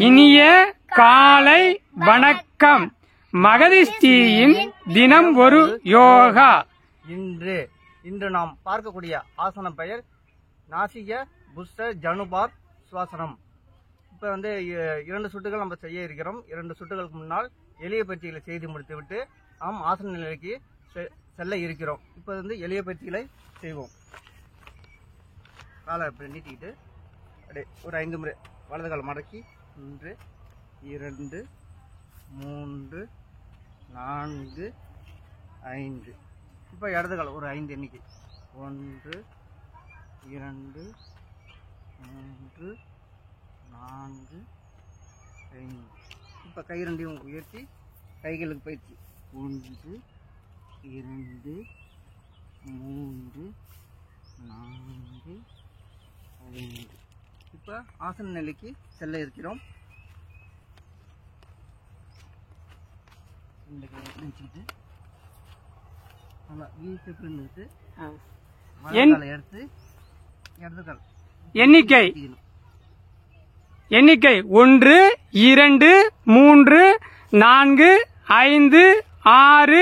இனிய காலை வணக்கம். மகதிஷ்டியின் தினம் ஒரு யோகா. இன்று நாம் பார்க்கக்கூடிய ஆசனம் பெயர் நாசிக புஷ்ட ஜனுபார் சுவாசனம். இப்போ வந்து 2 சுட்டுகள் நம்ம செய்ய இருக்கிறோம். 2 சுட்டுகளுக்கு முன்னால் எளிய பயிற்சிகளை செய்து முடித்துவிட்டு நாம் ஆசன நிலைக்கு செல்ல இருக்கிறோம். இப்போ வந்து எளிய பயிற்சிகளை செய்வோம். காலை இப்படி நீட்டிக்கிட்டு அப்படியே ஒரு 5 முறை வலது கால் மடக்கி 1 2 3 4 5. இப்போ இடது கால் ஒரு 5 எண்ணிக்கை 1 2 3 4 5. இப்போ கை ரெண்டையும் உயர்த்தி கைகளுக்கு பயிற்சி 1 2 3 4 5. இப்போ ஆசன நிலைக்கு செல்ல இருக்கிறோம். இந்த கையை நினச்சிக்கிட்டு நல்லா வீட்டு எடுத்து எடுத்து இடது கால் எண்ணிக்கை 1 2 3 4 5 6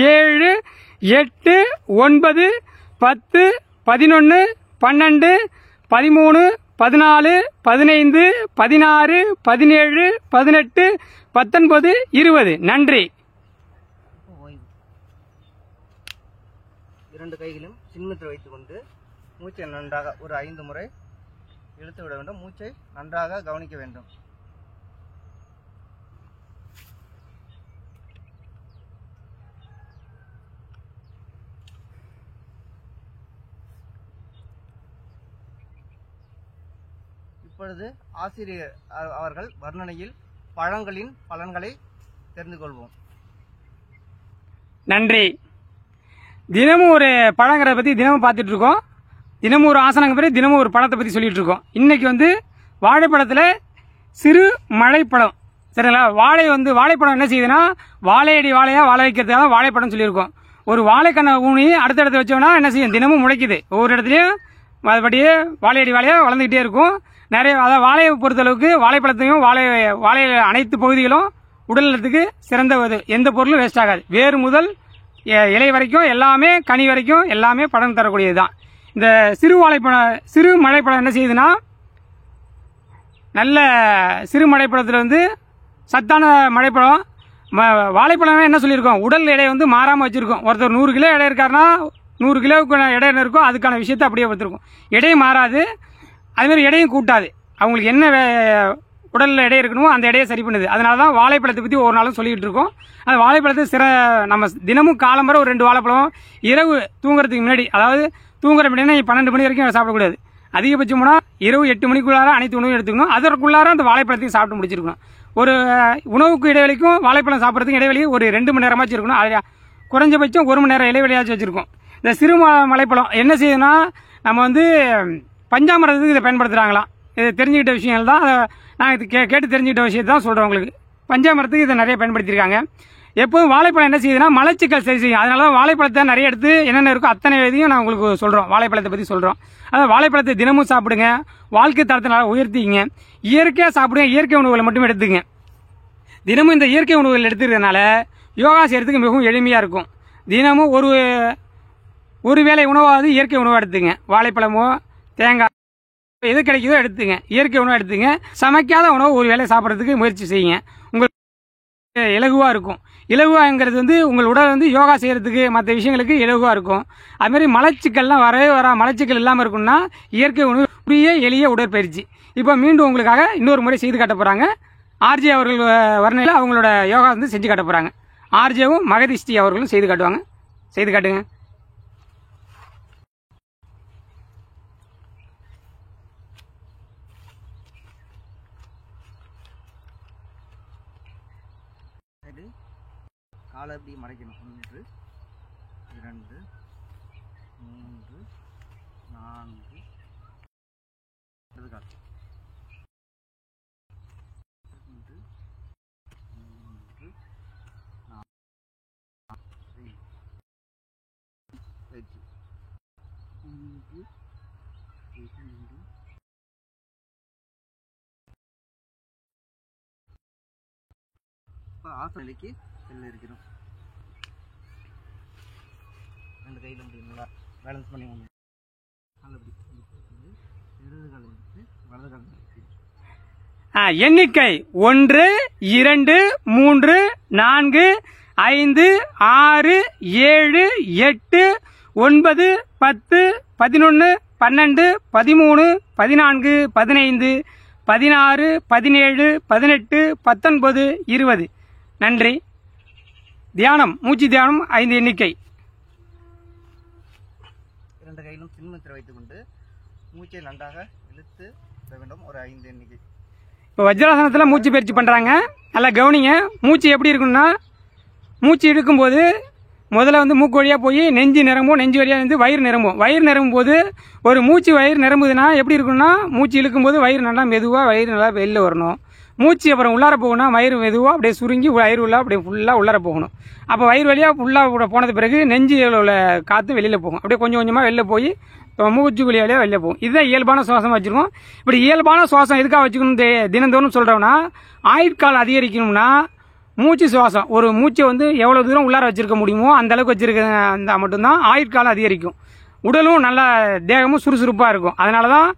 7 8 9 10 11 12 13 14 15 16 17 18 19 20. நன்றி. 2 கைகளும் சின்மத்தில் வைத்துக்கொண்டு மூச்சை நன்றாக ஒரு 5 முறை இழுத்து விட வேண்டும். மூச்சை நன்றாக கவனிக்க வேண்டும். இப்பொழுது ஆசிரியர் அவர்கள் வர்ணனையில் பழங்களின் பலன்களை தெரிந்து கொள்வோம். நன்றி. தினமும் ஒரு பழங்கிறத பற்றி தினமும் பார்த்துட்டு இருக்கோம். தினமும் ஒரு ஆசனங்க பற்றி தினமும் ஒரு பழத்தை பற்றி சொல்லிட்டு இருக்கோம். இன்னைக்கு வந்து வாழைப்பழத்தில் சிறு மழைப்பழம். சரிங்களா? வாழைப்பழம் என்ன செய்யுதுன்னா வாழையடி வாழையாக வாழை வைக்கிறதுக்காக வாழைப்பழம் சொல்லியிருக்கோம். ஒரு வாழைக்கண்ணை ஊனி அடுத்த இடத்துல வச்சோம்னா என்ன செய்யும்? தினமும் முளைக்குது. ஒவ்வொரு இடத்துலையும் அதுபடியே வாழையடி வாழையாக வளர்ந்துக்கிட்டே இருக்கும். நிறைய அதாவது வாழையை பொறுத்தளவுக்கு வாழைப்பழத்தையும் வாழை அனைத்து பகுதிகளும் உடல் நலத்துக்கு சிறந்த எந்த பொருளும் வேஸ்ட் ஆகாது. வேறு முதல் இலை வரைக்கும் எல்லாமே கனி வரைக்கும் எல்லாமே பலன் தரக்கூடியது தான். இந்த சிறு மழைப்பழம் என்ன செய்யுதுன்னா நல்ல சிறு மழைப்பழத்தில் வந்து சத்தான மழைப்பழம். வாழைப்பழமே என்ன சொல்லியிருக்கோம்? உடல் எடையை வந்து மாறாமல் வச்சுருக்கோம். ஒருத்தர் 100 கிலோ எடை இருக்காருன்னா 100 கிலோவுக்கு எடை என்ன இருக்கோ அதுக்கான விஷயத்தை அப்படியே வச்சுருக்கோம். எடையும் மாறாது, அதுமாதிரி எடையும் கூட்டாது. அவங்களுக்கு என்ன உடலில் எடை இருக்கணுமோ அந்த எடையை சரி பண்ணுது. அதனால தான் வாழைப்பழத்தை பற்றி ஒவ்வொரு நாளும் சொல்லிகிட்டு இருக்கோம். அந்த வாழைப்பழத்தை நம்ம தினமும் காலம்பர ஒரு 2 வாழைப்பழம், இரவு தூங்குறதுக்கு முன்னாடி, அதாவது தூங்குற முன்னாடி 12 மணி வரைக்கும் சாப்பிடக்கூடாது. அதிகபட்சம் போனால் இரவு 8 மணிக்குள்ளார அனைத்து உணவும் எடுத்துக்கணும். அதற்குள்ளார அந்த வாழைப்பழத்தையும் சாப்பிட்டு முடிச்சிருக்கணும். ஒரு உணவுக்கு இடைவெளிக்கும் வாழைப்பழம் சாப்பிட்றதுக்கு இடைவெளி ஒரு 2 மணி நேரமாச்சும் இருக்கணும். அது குறைஞ்சபட்சம் 1 மணி நேரம் இடைவெளியாச்சும் வச்சுருக்கோம். இந்த சிறு மலைப்பழம் என்ன செய்யுதுன்னா நம்ம வந்து பஞ்சாமிரத்துக்கு இதை பயன்படுத்துகிறாங்களாம். இது தெரிஞ்சுக்கிட்ட விஷயங்கள் தான். நான் இது கேட்டு தெரிஞ்சுக்கிட்ட விஷயத்தை தான் சொல்கிறேன் உங்களுக்கு. பஞ்சாமிரத்துக்கு இதை நிறைய பயன்படுத்தியிருக்காங்க. எப்போதும் வாழைப்பழம் என்ன செய்யுதுன்னா மலச்சிக்கல் சரி செய்யும். அதனால தான் வாழைப்பழத்தை நிறைய எடுத்து என்னென்ன இருக்கோ அத்தனை இதையும் நான் உங்களுக்கு சொல்கிறோம். வாழைப்பழத்தை பற்றி சொல்கிறோம். அதாவது வாழைப்பழத்தை தினமும் சாப்பிடுங்க. வாழ்க்கை தரத்தை நல்லா உயர்த்திங்க. இயற்கையாக சாப்பிடுங்க. இயற்கை உணவுகளை மட்டும் எடுத்துங்க. தினமும் இந்த இயற்கை உணவுகள் எடுத்துக்கிறதுனால யோகா செய்கிறதுக்கு மிகவும் எளிமையாக இருக்கும். தினமும் ஒரு வேளை உணவாவது இயற்கை உணவாக எடுத்துங்க. வாழைப்பழமோ தேங்காய் எது கிடைக்குதோ எடுத்துங்க. இயற்கை உணவு எடுத்துங்க. சமைக்காத உணவு ஒரு வேளை சாப்பிட்றதுக்கு முயற்சி செய்யுங்க. உங்களுக்கு இலகுவாக இருக்கும். இலகுவாங்கிறது வந்து உங்கள் உடல் வந்து யோகா செய்கிறதுக்கு மற்ற விஷயங்களுக்கு இலகுவாக இருக்கும். அதுமாதிரி மலச்சிக்கல்லாம் மலச்சிக்கல் இல்லாமல் இருக்கும்னா இயற்கை உணவு புரிய எளிய உடற்பயிற்சி. இப்போ மீண்டும் உங்களுக்காக இன்னொரு முறை செய்து காட்ட போகிறாங்க. ஆர்ஜே அவர்கள் வர்ணையில் அவங்களோட யோகா வந்து செஞ்சு காட்ட போகிறாங்க. ஆர்ஜேவும் மகதிஷ்டி அவர்களும் செய்து காட்டுவாங்க. செய்து காட்டுங்க. காலை எப்படி மறைக்கணும்? 1 2 3 4 இடது கால் 2 3 4 5 பயிற்சி 1 ஆசன நிலைக்கு செல்ல இருக்கிறோம். ரெண்டு கையில் முடியுங்களா பேலன்ஸ் பண்ணி ஒன்று இடது காலம் எடுத்து வலது காலம் எடுத்து எண்ணிக்கை 1 2 3 4 5 6 7 8 9 10 11 12 13 14 15 16 17 18 19 20. நன்றி. தியானம், மூச்சு தியானம் 5 எண்ணிக்கை. இரண்டு கையிலும் சின்முத்திரை வைத்துக் கொண்டு மூச்சை நன்றாக இழுத்து விட வேண்டும். ஒரு 5 எண்ணிக்கை. இப்போ வஜ்ராசனத்தில் மூச்சு பயிற்சி பண்ணுறாங்க. நல்லா கவனிங்க. மூச்சு எப்படி இருக்குன்னா, மூச்சு இழுக்கும்போது முதல்ல வந்து மூக்கு வழியாக போய் நெஞ்சு நிரம்பும், நெஞ்சு வழியாக வந்து வயிறு நிரம்பும். வயிறு நிரம்பும் போது ஒரு மூச்சு வயிறு நிரம்புதுன்னா எப்படி இருக்குன்னா, மூச்சு இழுக்கும்போது வயிறு நல்லா மெதுவாக வயிறு நல்லா வெளில வரணும். மூச்சு அப்புறம் உள்ளார போகணும், வயிறு மெதுவாக அப்படியே சுருங்கி வயிறு உள்ள அப்படியே ஃபுல்லாக உள்ளார போகணும். அப்போ வயிறு வழியாக ஃபுல்லாக போனது பிறகு நெஞ்சு உள்ள காற்று வெளியில் போகும். அப்படியே கொஞ்சம் கொஞ்சமாக வெளில போய் மூச்சு குழி வழியாக வெளில போகும். இதுதான் இயல்பான சுவாசம் வச்சுருக்கோம். இப்படி இயல்பான சுவாசம் எதுக்காக வச்சுக்கணும் தினந்தோறும் சொல்கிறோம்னா, ஆயுட்காலம் அதிகரிக்கணும்னா மூச்சு சுவாசம் ஒரு மூச்சை வந்து எவ்வளோ தூரம் உள்ளார வச்சுருக்க முடியுமோ அந்த அளவுக்கு வச்சுருக்க மட்டும்தான் ஆயுட்காலம் அதிகரிக்கும். உடலும் நல்லா தேகமும் சுறுசுறுப்பாக இருக்கும். அதனால தான்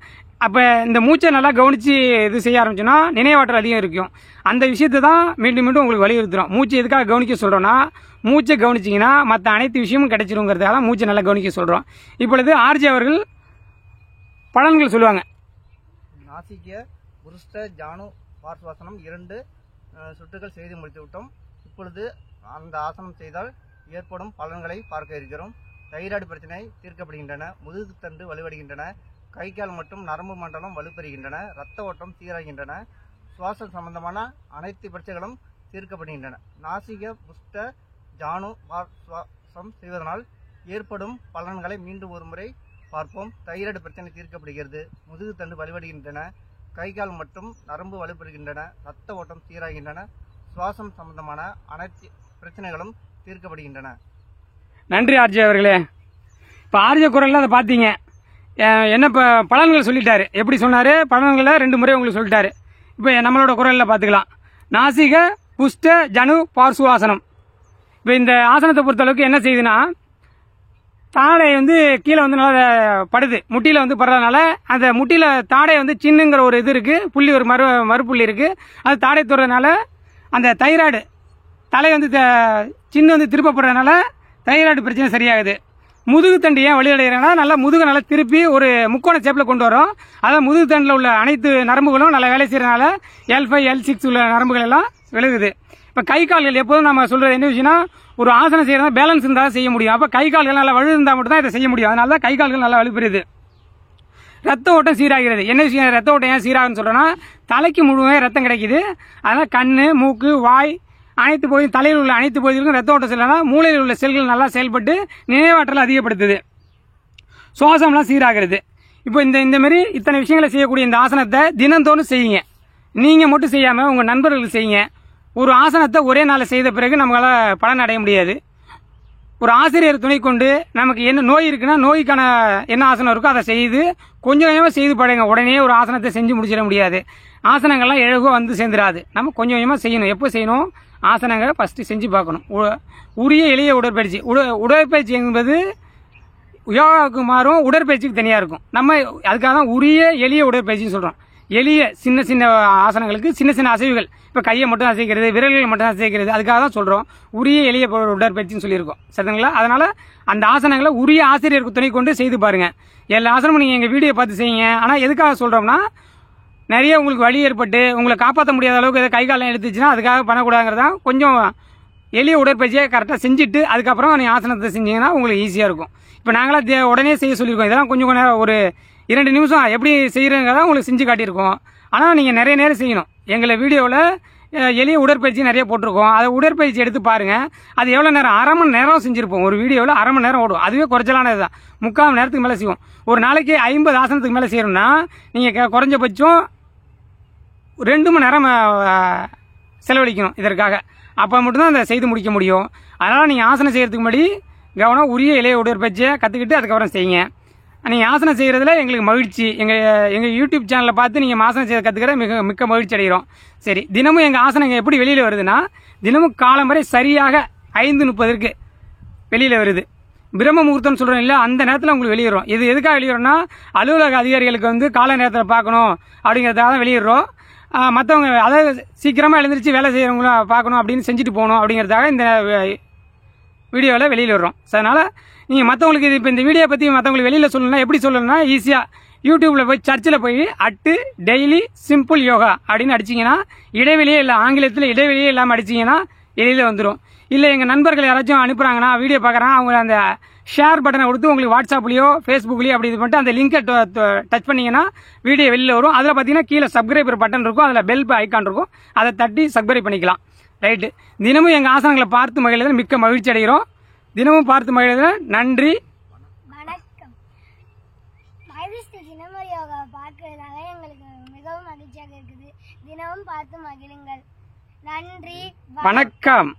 அப்போ இந்த மூச்சை நல்லா கவனித்து இது செய்ய ஆரம்பிச்சோன்னா நினைவாற்றல் அதிகம் இருக்கும். அந்த விஷயத்தை தான் மீண்டும் மீண்டும் உங்களுக்கு வலியுறுத்துகிறோம். மூச்சை எதுக்காக கவனிக்க சொல்கிறோன்னா, மூச்சை கவனிச்சிங்கன்னா மற்ற அனைத்து விஷயமும் கிடைச்சிருங்கிறதால மூச்சை நல்லா கவனிக்க சொல்கிறோம். இப்பொழுது ஆர்ஜி அவர்கள் பலன்கள் சொல்லுவாங்க. நாசிக புருஷ்ட ஜானு பார்ஸ்வாசனம் 2 சுற்றுகள் செய்து முடித்து விட்டோம். இப்பொழுது அந்த ஆசனம் செய்தால் ஏற்படும் பலன்களை பார்க்க இருக்கிறோம். தைராய்டு பிரச்சனை தீர்க்கப்படுகின்றன, முதுகுத்தண்டு வலுவடைகின்றன, கை கால் மற்றும் நரம்பு மண்டலம் வலுப்பெறுகின்றன, இரத்த ஓட்டம் சீராகின்றன, சுவாசம் சம்பந்தமான அனைத்து பிரச்சனைகளும் தீர்க்கப்படுகின்றன. நாசிக புஷ்ட ஜானு சுவாசம் செய்வதனால் ஏற்படும் பலன்களை மீண்டும் ஒரு முறை பார்ப்போம். தைராய்டு பிரச்சனை தீர்க்கப்படுகிறது, முதுகுத்தண்டு வலுவடைகின்றன, கை கால் மற்றும் நரம்பு வலுப்பெறுகின்றன, இரத்த ஓட்டம் சீராகின்றன, சுவாசம் சம்பந்தமான அனைத்து பிரச்சனைகளும் தீர்க்கப்படுகின்றன. நன்றி ஆர்ஜி அவர்களே. இப்போ ஆர்ஜி குரலில் அதை பார்த்தீங்க. என்ன இப்போ பலன்கள் சொல்லிட்டாரு. எப்படி சொன்னார்? பலன்களை 2 முறை உங்களுக்கு சொல்லிட்டாரு. இப்போ நம்மளோட குரலில் பார்த்துக்கலாம். நாசிக புஷ்ட ஜனு பார்சுவாசனம். இப்போ இந்த ஆசனத்தை பொறுத்தளவுக்கு என்ன செய்யுதுன்னா, தாடை வந்து கீழே வந்து நல்லா படுது, முட்டியில் வந்து படுறதுனால அந்த முட்டியில் தாடை வந்து சின்னுங்கிற ஒரு இது இருக்குது, புள்ளி ஒரு மறுப்புள்ளி இருக்குது. அது தாடை தொடுறதுனால அந்த தைராய்டு தலை வந்து சின்ன வந்து திருப்பப்படுறதுனால தைராய்டு பிரச்சனை சரியாகுது. முதுகுத்தண்டு ஏன் வலியடைகிறதுனா, நல்லா முதுகை நல்லா திருப்பி ஒரு முக்கோண சேப்பில் கொண்டு வரோம். அதான் முதுகுத்தண்டில் உள்ள அனைத்து நரம்புகளும் நல்லா வேலை செய்கிறதுனால L5 L6 உள்ள நரம்புகள் எல்லாம் விலகுது. இப்போ கை கால்கள் எப்போதும் நம்ம சொல்கிறது என்ன விஷயம்னா, ஒரு ஆசனம் செய்யறதா பேலன்ஸ் இருந்தால் செய்ய முடியும். அப்போ கை கால்கள் நல்லா வலு இருந்தால் மட்டும் தான் இதை செய்ய முடியும். அதனால தான் கை கால்கள் நல்லா வலுப்பெறுது. ரத்த ஓட்டம் சீராகிறது. என்ன விஷயம் ரத்த ஓட்டம் ஏன் சீராகுன்னு சொல்கிறோன்னா, தலைக்கு முழுமையாக ரத்தம் கிடைக்குது. அதனால் கண், மூக்கு, வாய் அனைத்து பகுதியும் தலையில் உள்ள அனைத்து பகுதிகளுக்கும் ரத்த ஓட்டம் செல்லனா மூளையில் உள்ள செல்கள் நல்லா செயல்பட்டு நினைவாற்றலை அதிகப்படுத்துது. சுவாசம்லாம் சீராகிறது. இப்போ இந்த மாதிரி இத்தனை விஷயங்களை செய்யக்கூடிய இந்த ஆசனத்தை தினந்தோறும் செய்யுங்க. நீங்கள் மட்டும் செய்யாமல் உங்கள் நண்பர்களுக்கு செய்யுங்க. ஒரு ஆசனத்தை ஒரே நாளில் செய்த பிறகு நம்மளால் பலன் அடைய முடியாது. ஒரு ஆசிரியர் துணை கொண்டு நமக்கு என்ன நோய் இருக்குன்னா, நோய்க்கான என்ன ஆசனம் இருக்கோ அதை செய்து கொஞ்சம் கொஞ்சமாக செய்து பழங்க. உடனே ஒரு ஆசனத்தை செஞ்சு முடிச்சிட முடியாது. ஆசனங்கள்லாம் எழுகோ வந்து சேர்ந்துடாது. நம்ம கொஞ்சம் கொஞ்சமாக செய்யணும். எப்போ செய்யணும்? ஆசனங்களை ஃபஸ்ட்டு செஞ்சு பார்க்கணும். உரிய எளிய உடற்பயிற்சி. உடற்பயிற்சி என்பது யோகாவுக்கு மாறும், உடற்பயிற்சிக்கு தனியாக இருக்கும். நம்ம அதுக்காக தான் உரிய எளிய உடற்பயிற்சின்னு சொல்கிறோம். எளிய சின்ன சின்ன ஆசனங்களுக்கு சின்ன சின்ன அசைவுகள். இப்போ கையை மட்டும் அசைக்கிறது, விரல்களை மட்டும் அசைக்கிறது, அதுக்காக தான் சொல்கிறோம் உரிய எளிய உடற்பயிற்சின்னு சொல்லியிருக்கோம். சரிங்களா? அதனால் அந்த ஆசனங்களை உரிய ஆசிரியருக்கு துணை கொண்டு செய்து பாருங்கள். எல்லா ஆசனமும் நீங்கள் எங்கள் வீடியோ பார்த்து செய்யுங்க. ஆனால் எதுக்காக சொல்கிறோம்னா, நிறைய உங்களுக்கு வலி ஏற்பட்டு உங்களை காப்பாற்ற முடியாத அளவுக்கு எதாவது கை காலம் எடுத்துச்சுன்னா அதுக்காக பண்ணக்கூடாதுங்கிறதா. கொஞ்சம் எளிய உடற்பயிற்சியை கரெக்டாக செஞ்சுட்டு அதுக்கப்புறம் நீங்கள் ஆசனத்தை செஞ்சீங்கன்னா உங்களுக்கு ஈஸியாக இருக்கும். இப்போ நாங்களாம் உடனே செய்ய சொல்லியிருக்கோம். இதெல்லாம் கொஞ்சம் நேரம் ஒரு 2 நிமிஷம் எப்படி செய்கிறங்கிறத உங்களுக்கு செஞ்சு காட்டியிருக்கோம். ஆனால் நீங்கள் நிறைய நேரம் செய்யணும். எங்களை வீடியோவில் எளிய உடற்பயிற்சி நிறைய போட்டிருக்கோம். அதை உடற்பயிற்சி எடுத்து பாருங்கள். அது எவ்வளோ நேரம்? அரை மணி நேரம் செஞ்சுருப்போம். ஒரு வீடியோவில் அரை மணி நேரம் ஓடும். அதுவே குறைச்சலானது தான். 3/4 மணி நேரத்துக்கு மேலே செய்வோம். ஒரு நாளைக்கு 50 ஆசனத்துக்கு மேலே செய்யணும்னா நீங்கள் குறைஞ்சபட்சம் 2 மணி நேரம் செலவழிக்கணும் இதற்காக. அப்போ மட்டும்தான் அதை செய்து முடிக்க முடியும். அதனால் நீங்கள் ஆசனம் செய்கிறதுக்கு முன்னாடி கவனம் உரிய எளிய உடற்பயிற்சியை கற்றுக்கிட்டு அதுக்கப்புறம் செய்யுங்க. நீங்கள் ஆசனம் செய்கிறதுல எங்களுக்கு மகிழ்ச்சி. எங்கள் யூடியூப் சேனலில் பார்த்து நீங்கள் ஆசனம் செய்ய கற்றுக்கிற மிக்க மகிழ்ச்சி அடைகிறோம். சரி, தினமும் எங்கள் ஆசனம் எப்படி வெளியில் வருதுன்னா, தினமும் காலம்பறை சரியாக 5:30 வெளியில் வருது. பிரம்ம முகூர்த்தம்னு சொல்கிறோம் இல்லை, அந்த நேரத்தில் உங்களுக்கு வெளியிடுறோம். இது எதுக்காக வெளியிடுறோம்னா, அலுவலக அதிகாரிகளுக்கு வந்து கால நேரத்தில் பார்க்கணும் அப்படிங்கிறதுக்காக தான் வெளியிடுறோம். மற்றவங்க அதாவது சீக்கிரமாக எழுந்திரிச்சு வேலை செய்கிறவங்கள பார்க்கணும் அப்படின்னு செஞ்சுட்டு போகணும் அப்படிங்கிறதுக்காக இந்த வீடியோவில் வெளியில் வர்றோம். அதனால் நீங்கள் மற்றவங்களுக்கு இது இப்போ இந்த வீடியோ பற்றி மற்றவங்களுக்கு வெளியில் சொல்லணும்னா எப்படி சொல்லணும்னா, ஈஸியாக யூடியூப்பில் போய் சர்ச்சில் போய் டெய்லி சிம்பிள் யோகா அப்படின்னு அடிச்சிங்கன்னா, இடைவெளியே இல்லை, ஆங்கிலத்தில் இடைவெளியே இல்லாமல் அடிச்சிங்கன்னா வெளியில் வந்துடும். இல்லை எங்கள் நண்பர்கள் யாராச்சும் அனுப்புகிறாங்கன்னா, வீடியோ பார்க்குறாங்க, அவங்க அந்த ஷேர் பட்டனை கொடுத்து உங்களுக்கு வாட்ஸ்அப்லேயோ ஃபேஸ்புக்லேயோ அப்படி இது பண்ணிட்டு அந்த லிங்கை டச் பண்ணிங்கன்னா வீடியோ வெளியில் வரும். அதில் பார்த்தீங்கன்னா கீழே சப்ஸ்கிரைபர் பட்டன் இருக்கும், அதில் பெல் ஐக்கான் இருக்கும், அதை தட்டி சப்ஸ்கிரைப் பண்ணிக்கலாம். ரைட்டு. தினமும் எங்கள் ஆசனங்களை பார்த்து மகிழ்வதில் மிக்க மகிழ்ச்சி அடைகிறோம். தினமும் பார்த்து மகிழ்வதில் நன்றி, வணக்கம். மைவிஸ்ட் தினமும் யோகா பார்க்கறதுனால எங்களுக்கு மிகவும் மகிழ்ச்சியாக இருக்குது. தினமும் பார்த்து மகிழுங்கள். நன்றி, வணக்கம்.